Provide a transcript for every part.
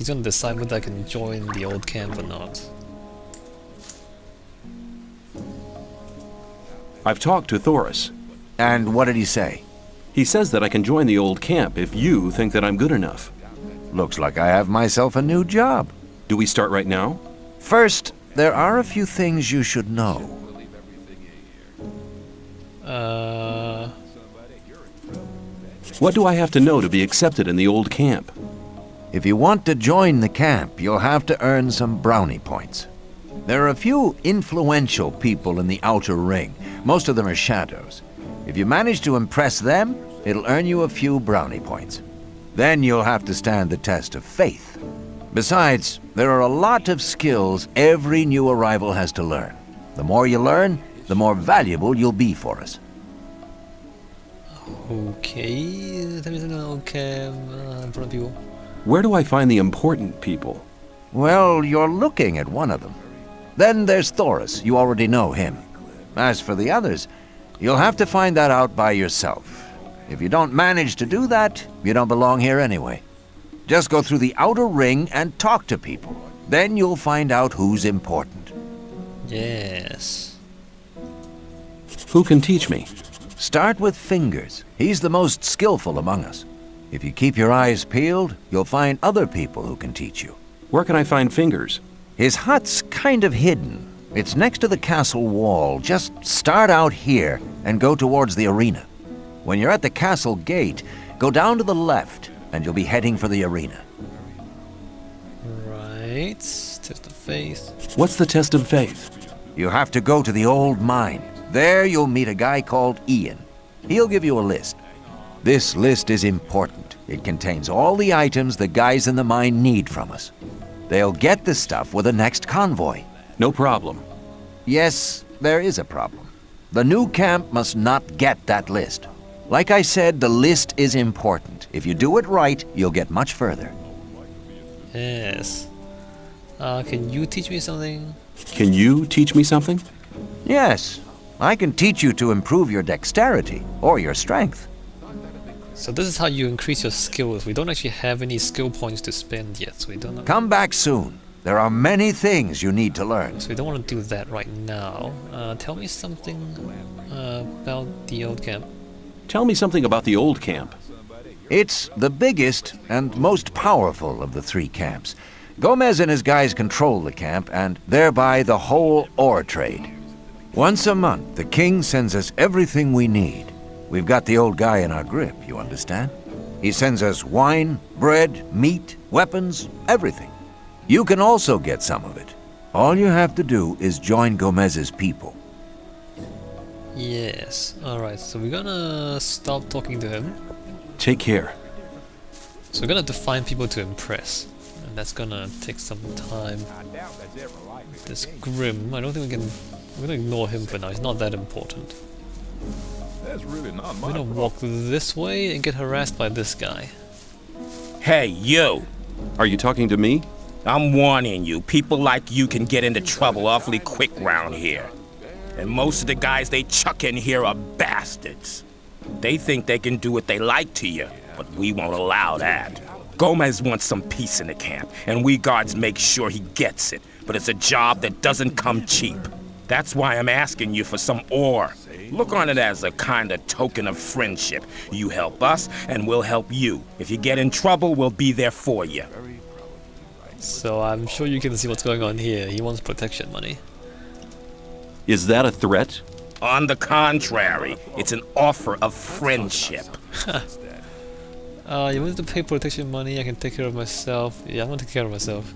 he's gonna decide whether I can join the old camp or not. I've talked to Thoris. And what did he say? He says that I can join the old camp if you think that I'm good enough. Looks like I have myself a new job. Do we start right now? First, there are a few things you should know. What do I have to know to be accepted in the old camp? If you want to join the camp, you'll have to earn some brownie points. There are a few influential people in the outer ring. Most of them are shadows. If you manage to impress them, it'll earn you a few brownie points. Then you'll have to stand the test of faith. Besides, there are a lot of skills every new arrival has to learn. The more you learn, the more valuable you'll be for us. Okay, tell me something. Okay, important people. Where do I find the important people? Well, you're looking at one of them. Then there's Thoris. You already know him. As for the others, you'll have to find that out by yourself. If you don't manage to do that, you don't belong here anyway. Just go through the outer ring and talk to people. Then you'll find out who's important. Yes. Who can teach me? Start with Fingers. He's the most skillful among us. If you keep your eyes peeled, you'll find other people who can teach you. Where can I find Fingers? His hut's kind of hidden. It's next to the castle wall. Just start out here and go towards the arena. When you're at the castle gate, go down to the left and you'll be heading for the arena. Right. Test of faith. What's the test of faith? You have to go to the old mine. There you'll meet a guy called Ian. He'll give you a list. This list is important. It contains all the items the guys in the mine need from us. They'll get the stuff with the next convoy. No problem. Yes, there is a problem. The new camp must not get that list. Like I said, the list is important. If you do it right, you'll get much further. Yes. Can you teach me something? Can you teach me something? Yes, I can teach you to improve your dexterity or your strength. So this is how you increase your skills. We don't actually have any skill points to spend yet, so we don't know. Come back soon. There are many things you need to learn. So we don't want to do that right now. Tell me something about the old camp. Tell me something about the old camp. It's the biggest and most powerful of the three camps. Gomez and his guys control the camp and thereby the whole ore trade. Once a month, the king sends us everything we need. We've got the old guy in our grip, you understand? He sends us wine, bread, meat, weapons, everything. You can also get some of it. All you have to do is join Gomez's people. Yes. Alright, so we're gonna stop talking to him. Take care. So we're gonna have to find people to impress. And that's gonna take some time. This Grim, I don't think we can... We're gonna ignore him for now, he's not that important. That's really not We're gonna walk this way and get harassed by this guy. Hey, you! Are you talking to me? I'm warning you, people like you can get into trouble awfully quick round here. And most of the guys they chuck in here are bastards. They think they can do what they like to you, but we won't allow that. Gomez wants some peace in the camp, and we guards make sure he gets it, but it's a job that doesn't come cheap. That's why I'm asking you for some ore. Look on it as a kind of token of friendship. You help us, and we'll help you. If you get in trouble, we'll be there for you. So I'm sure you can see what's going on here. He wants protection money. Is that a threat? On the contrary, it's an offer of friendship. You want to pay protection money, I can take care of myself. Yeah, I'm gonna take care of myself.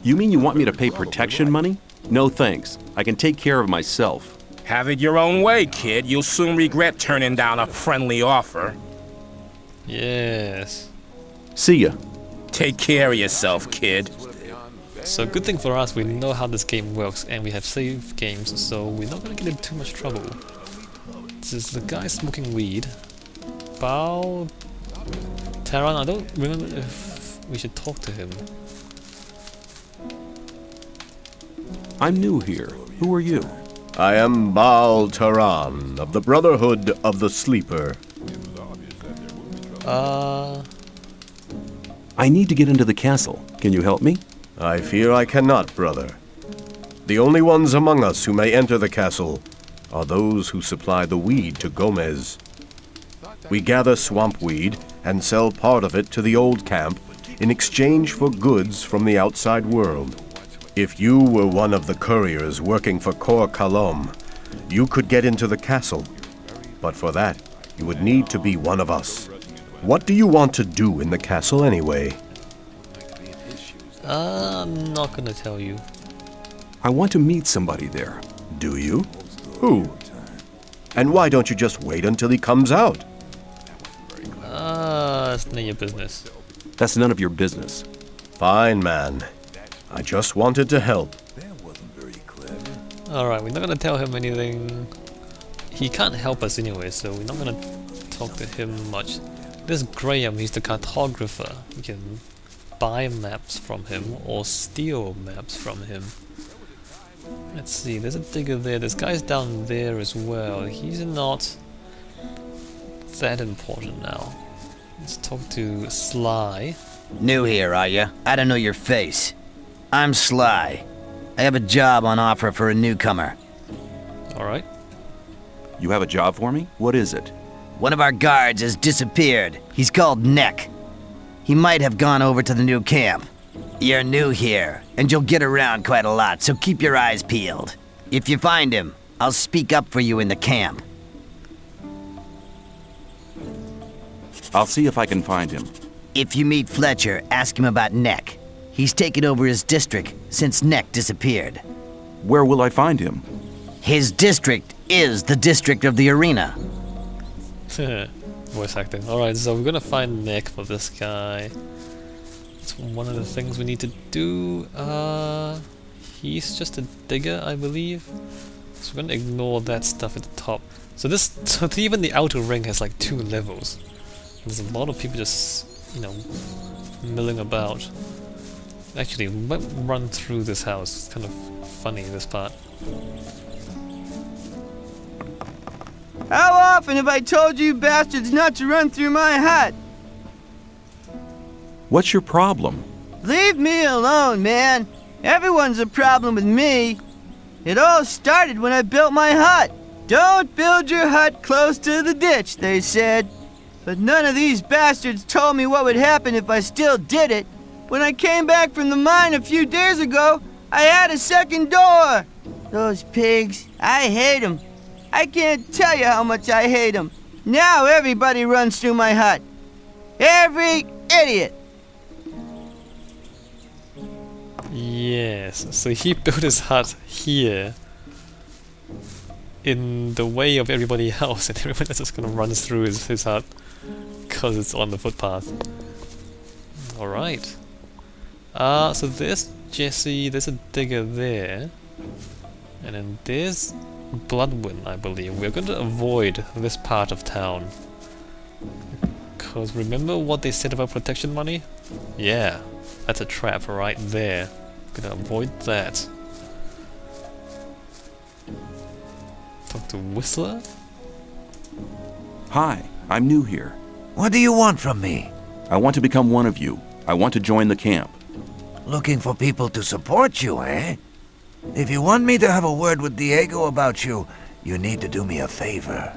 You mean you want me to pay protection money? No thanks. I can take care of myself. Have it your own way, kid. You'll soon regret turning down a friendly offer. Yes. See ya. Take care of yourself, kid. So good thing for us, we know how this game works and we have save games, so we're not gonna get in too much trouble. This is the guy smoking weed. Bao... Taran, I don't remember if we should talk to him. I'm new here. Who are you? I am Baal Taran of the Brotherhood of the Sleeper. I need to get into the castle. Can you help me? I fear I cannot, brother. The only ones among us who may enter the castle are those who supply the weed to Gomez. We gather swamp weed and sell part of it to the old camp in exchange for goods from the outside world. If you were one of the couriers working for Cor Kalom, you could get into the castle. But for that, you would need to be one of us. What do you want to do in the castle anyway? I'm not gonna tell you. I want to meet somebody there. Do you? Who? And why don't you just wait until he comes out? It's none of your business. That's none of your business. Fine, man. I just wanted to help. Alright, we're not gonna tell him anything. He can't help us anyway, so we're not gonna talk to him much. This Graham, he's the cartographer. We can buy maps from him or steal maps from him. Let's see, there's a digger there. This guy's down there as well. He's not that important now. Let's talk to Sly. New here, are ya? I don't know your face. I'm Sly. I have a job on offer for a newcomer. Alright. You have a job for me? What is it? One of our guards has disappeared. He's called Neck. He might have gone over to the new camp. You're new here, and you'll get around quite a lot, so keep your eyes peeled. If you find him, I'll speak up for you in the camp. I'll see if I can find him. If you meet Fletcher, ask him about Neck. He's taken over his district since Neck disappeared. Where will I find him? His district is the district of the arena. Voice acting. Alright, so we're gonna find Nick for this guy. It's one of the things we need to do. He's just a digger, I believe. So we're gonna ignore that stuff at the top. So even the outer ring has like 2 levels. There's a lot of people just, milling about. Actually, we might run through this house. It's kind of funny, this part. How often have I told you bastards not to run through my hut? What's your problem? Leave me alone, man. Everyone's a problem with me. It all started when I built my hut. Don't build your hut close to the ditch, they said. But none of these bastards told me what would happen if I still did it. When I came back from the mine a few days ago, I had a second door. Those pigs, I hate them. I can't tell you how much I hate them. Now everybody runs through my hut. Every idiot. Yes, so he built his hut here in the way of everybody else, and everyone else just gonna run through his hut because it's on the footpath. Alright. So there's Jesse, there's a digger there, and then there's Bloodwind, I believe. We're going to avoid this part of town. Because remember what they said about protection money? Yeah, that's a trap right there. Gonna avoid that. Talk to Whistler? Hi, I'm new here. What do you want from me? I want to become one of you. I want to join the camp. Looking for people to support you, eh? If you want me to have a word with Diego about you, you need to do me a favor.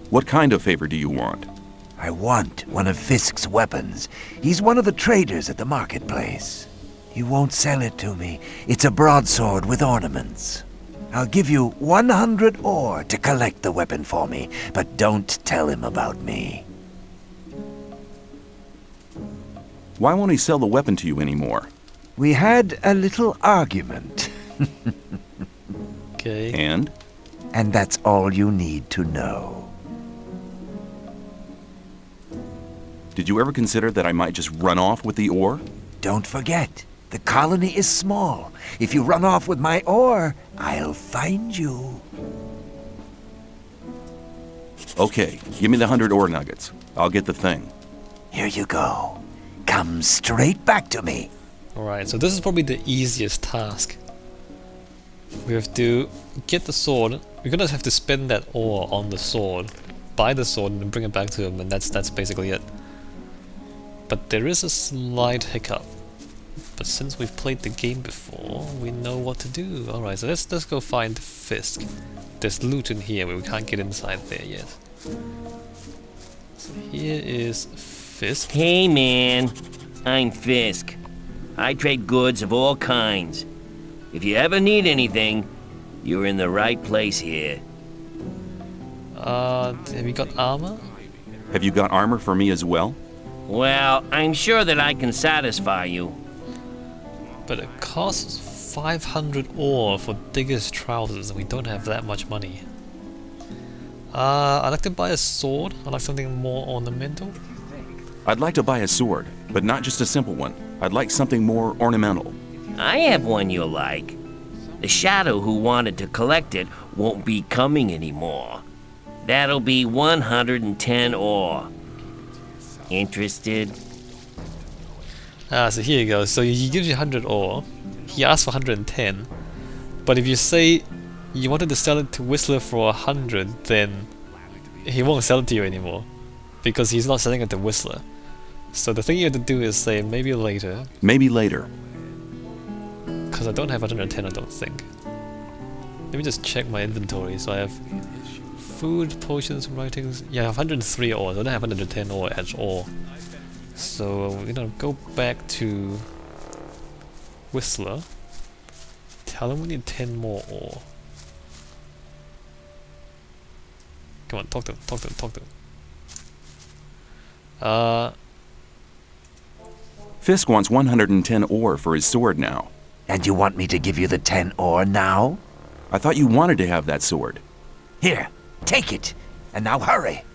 What kind of favor do you want? I want one of Fisk's weapons. He's one of the traders at the marketplace. He won't sell it to me. It's a broadsword with ornaments. I'll give you 100 ore to collect the weapon for me, but don't tell him about me. Why won't he sell the weapon to you anymore? We had a little argument. Okay. And? And that's all you need to know. Did you ever consider that I might just run off with the ore? Don't forget, the colony is small. If you run off with my ore, I'll find you. Okay, give me the 100 ore nuggets. I'll get the thing. Here you go. Come straight back to me. Alright, so this is probably the easiest task. We have to get the sword. We're gonna have to spend that ore on the sword, buy the sword, and then bring it back to him, and that's basically it. But there is a slight hiccup. But since we've played the game before, we know what to do. Alright, so let's go find Fisk. There's loot in here, but we can't get inside there yet. So here is Fisk. Hey man, I'm Fisk. I trade goods of all kinds. If you ever need anything, you're in the right place here. Have you got armor? Have you got armor for me as well? Well, I'm sure that I can satisfy you. But it costs 500 ore for Digger's trousers, and we don't have that much money. I'd like to buy a sword. I'd like something more ornamental. I'd like to buy a sword, but not just a simple one. I'd like something more ornamental. I have one you'll like. The shadow who wanted to collect it won't be coming anymore. That'll be 110 ore. Interested? So here you go. So he gives you 100 ore. He asks for 110. But if you say you wanted to sell it to Whistler for 100, then he won't sell it to you anymore. Because he's not selling it to Whistler. So the thing you have to do is say maybe later. Maybe later. Because I don't have 110, I don't think. Let me just check my inventory. So I have food, potions, writings. Yeah, I have 103 ore. I don't have 110 ore at all. So we're gonna go back to Whistler. Tell him we need 10 more ore. Come on, talk to him, talk to him, talk to him. Fisk wants 110 ore for his sword now. And you want me to give you the 10 ore now? I thought you wanted to have that sword. Here, take it. And now hurry.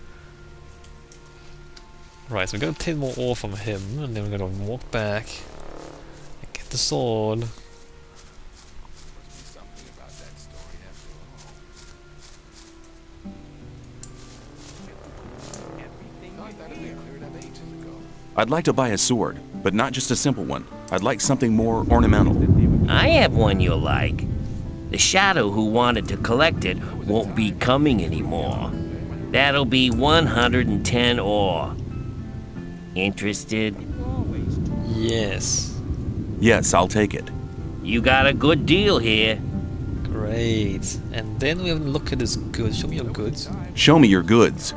Right, so we got 10 more ore from him, and then we're gonna walk back and get the sword. I'd like to buy a sword, but not just a simple one. I'd like something more ornamental. I have one you'll like. The shadow who wanted to collect it won't be coming anymore. That'll be 110 ore. Interested? Yes. Yes, I'll take it. You got a good deal here. Great. And then we have a look at his goods. Show me your goods. Show me your goods.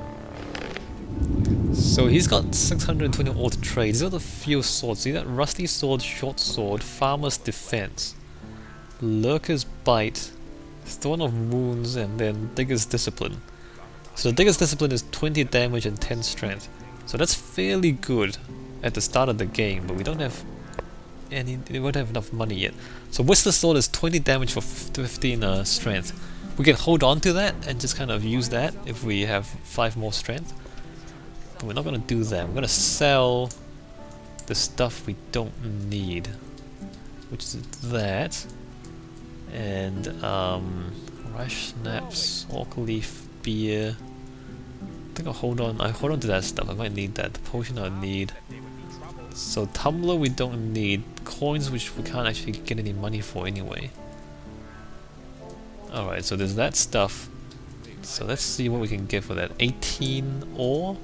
So he's got 620 ore to trade. He's got a few swords. See that? Rusty sword, short sword, farmer's defense, lurker's bite, thorn of wounds, and then digger's discipline. So the digger's discipline is 20 damage and 10 strength. So that's fairly good at the start of the game, but we don't have we won't have enough money yet. So Whistler's sword is 20 damage for 15 strength. We can hold on to that and just kind of use that if we have 5 more strength. But we're not going to do that. We're going to sell the stuff we don't need, which is that, and rash snaps, orc leaf, beer. I think I'll hold on to that stuff. I might need that. The potion I'll need. So tumbler we don't need. Coins which we can't actually get any money for anyway. Alright, so there's that stuff. So let's see what we can get for that. 18 ore?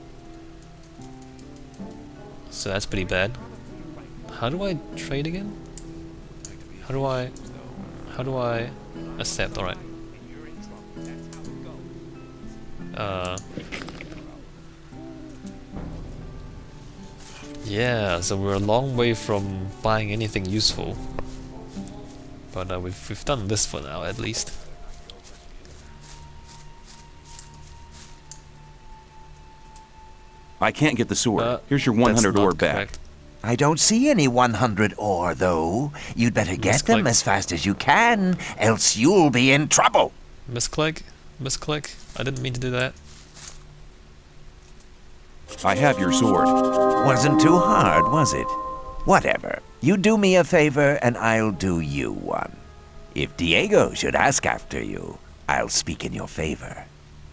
So that's pretty bad. How do I trade again? How do I accept? Alright. Yeah, so we're a long way from buying anything useful. But we've done this for now at least. I can't get the sword. Here's your 100 ore back. Correct. I don't see any 100 ore, though. You'd better get them as fast as you can, else you'll be in trouble. Misclick? Misclick? I didn't mean to do that. I have your sword. Wasn't too hard, was it? Whatever. You do me a favor, and I'll do you one. If Diego should ask after you, I'll speak in your favor.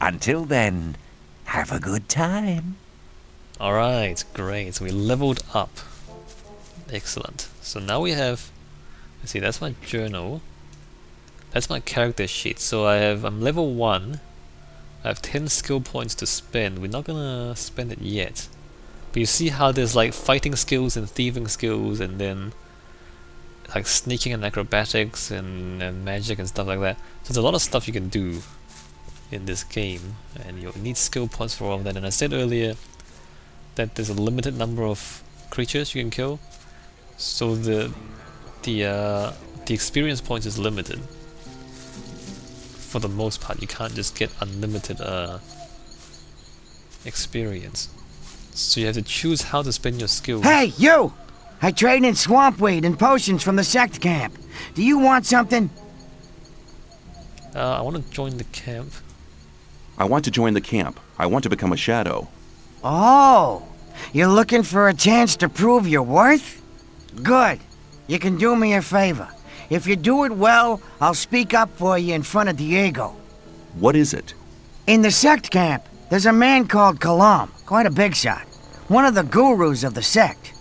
Until then, have a good time. Alright, great. So we leveled up. Excellent. So now we have... Let's see, that's my journal. That's my character sheet. So I'm level 1. I have 10 skill points to spend. We're not gonna spend it yet. But you see how there's like fighting skills and thieving skills, and then like sneaking and acrobatics and magic and stuff like that. So there's a lot of stuff you can do in this game, and you'll need skill points for all of that. And I said earlier that there's a limited number of creatures you can kill, so the experience points is limited. For the most part, you can't just get unlimited experience. So you have to choose how to spend your skills. Hey, you! I trade in swamp weed and potions from the sect camp. Do you want something? I want to join the camp. I want to join the camp. I want to become a shadow. Oh, you're looking for a chance to prove your worth? Good. You can do me a favor. If you do it well, I'll speak up for you in front of Diego. What is it? In the sect camp, there's a man called Kalam, quite a big shot. One of the gurus of the sect.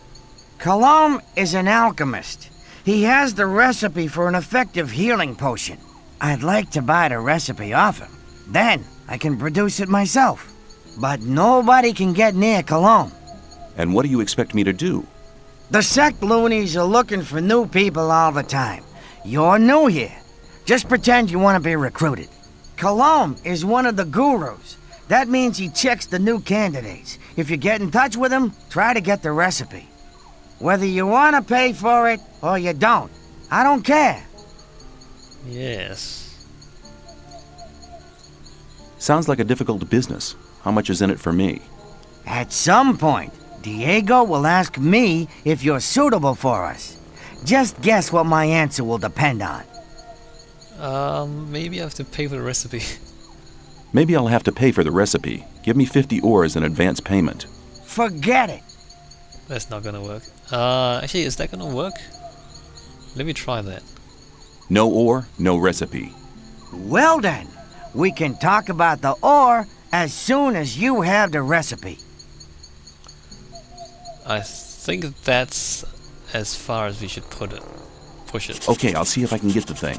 Kalam is an alchemist. He has the recipe for an effective healing potion. I'd like to buy the recipe off him. Then I can produce it myself. But nobody can get near Kalam. And what do you expect me to do? The sect loonies are looking for new people all the time. You're new here. Just pretend you want to be recruited. Kalam is one of the gurus. That means he checks the new candidates. If you get in touch with him, try to get the recipe. Whether you want to pay for it or you don't, I don't care. Yes. Sounds like a difficult business. How much is in it for me? At some point, Diego will ask me if you're suitable for us. Just guess what my answer will depend on. Maybe I have to pay for the recipe. Maybe I'll have to pay for the recipe. Give me 50 ores in advance payment. Forget it. That's not gonna work. Actually, is that gonna work? Let me try that. No ore, no recipe. Well then, we can talk about the ore as soon as you have the recipe. I think that's as far as we should push it. Okay, I'll see if I can get the thing.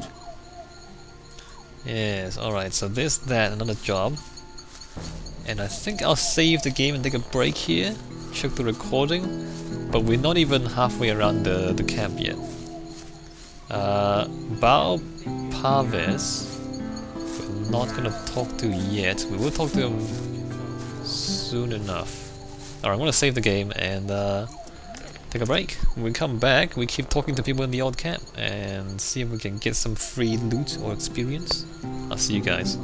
Yes, alright, so there's that, another job. And I think I'll save the game and take a break here, check the recording, but we're not even halfway around the camp yet. Bao Parves, we're not gonna talk to yet. We will talk to him soon enough. Alright, I'm gonna save the game and take a break. When we come back, we keep talking to people in the old camp and see if we can get some free loot or experience. I'll see you guys.